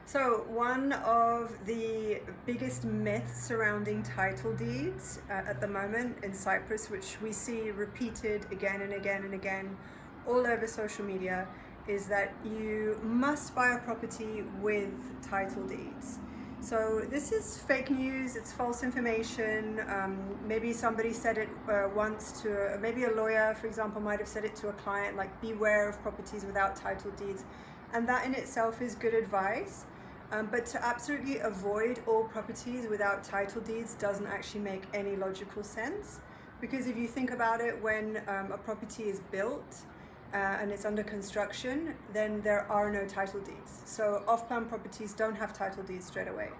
So one of the biggest myths surrounding title deeds at the moment in Cyprus, which we see repeated again and again and again all over social media, is that you must buy a property with title deeds. So this is fake news, it's false information. Maybe somebody said it once to, maybe a lawyer, for example, might have said it to a client, like beware of properties without title deeds. And that in itself is good advice. But to absolutely avoid all properties without title deeds doesn't actually make any logical sense. Because if you think about it, when a property is built and it's under construction, then there are no title deeds. So off-plan properties don't have title deeds straight away.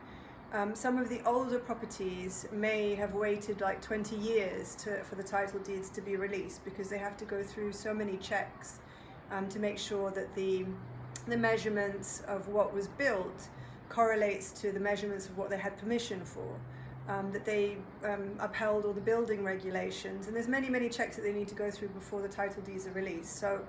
Some of the older properties may have waited like 20 years for the title deeds to be released, because they have to go through so many checks to make sure that the measurements of what was built correlates to the measurements of what they had permission for, that they upheld all the building regulations, and there's many checks that they need to go through before the title deeds are released. So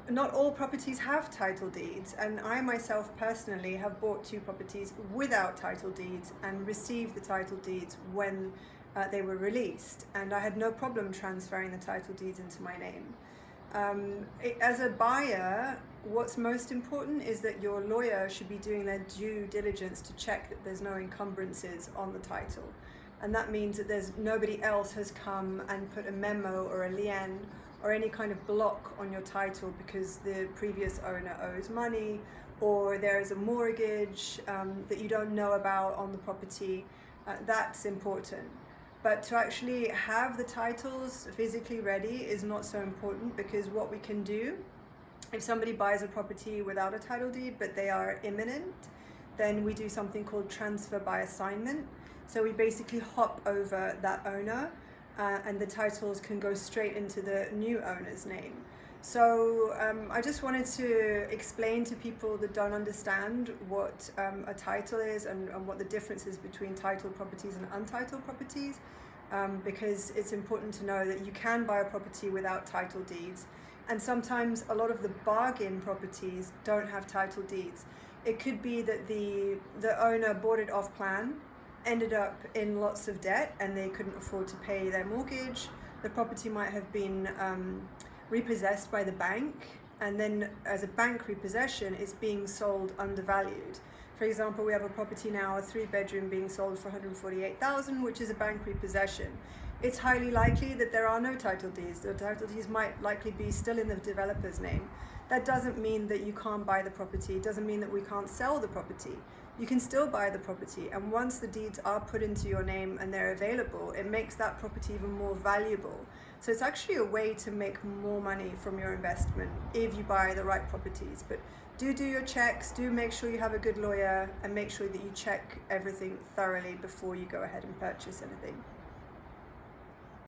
not all properties have title deeds, and I myself personally have bought 2 properties without title deeds and received the title deeds when they were released, and I had no problem transferring the title deeds into my name. As a buyer, what's most important is that your lawyer should be doing their due diligence to check that there's no encumbrances on the title. And that means that nobody else has come and put a memo or a lien or any kind of block on your title because the previous owner owes money, or there is a mortgage that you don't know about on the property. That's important. But to actually have the titles physically ready is not so important, because what we can do, if somebody buys a property without a title deed but they are imminent, then we do something called transfer by assignment. So we basically hop over that owner and the titles can go straight into the new owner's name. So I just wanted to explain to people that don't understand what a title is and what the difference is between titled properties and untitled properties, because it's important to know that you can buy a property without title deeds, and sometimes a lot of the bargain properties don't have title deeds. It could be that the owner bought it off plan, ended up in lots of debt, and they couldn't afford to pay their mortgage. The property might have been repossessed by the bank, and then as a bank repossession, it's being sold undervalued. For example, we have a property now, a 3-bedroom, being sold for 148,000, which is a bank repossession. It's highly likely that there are no title deeds. The title deeds might likely be still in the developer's name. That doesn't mean that you can't buy the property. It doesn't mean that we can't sell the property. You can still buy the property, and once the deeds are put into your name and they're available, it makes that property even more valuable. So it's actually a way to make more money from your investment if you buy the right properties. But do your checks, do make sure you have a good lawyer, and make sure that you check everything thoroughly before you go ahead and purchase anything.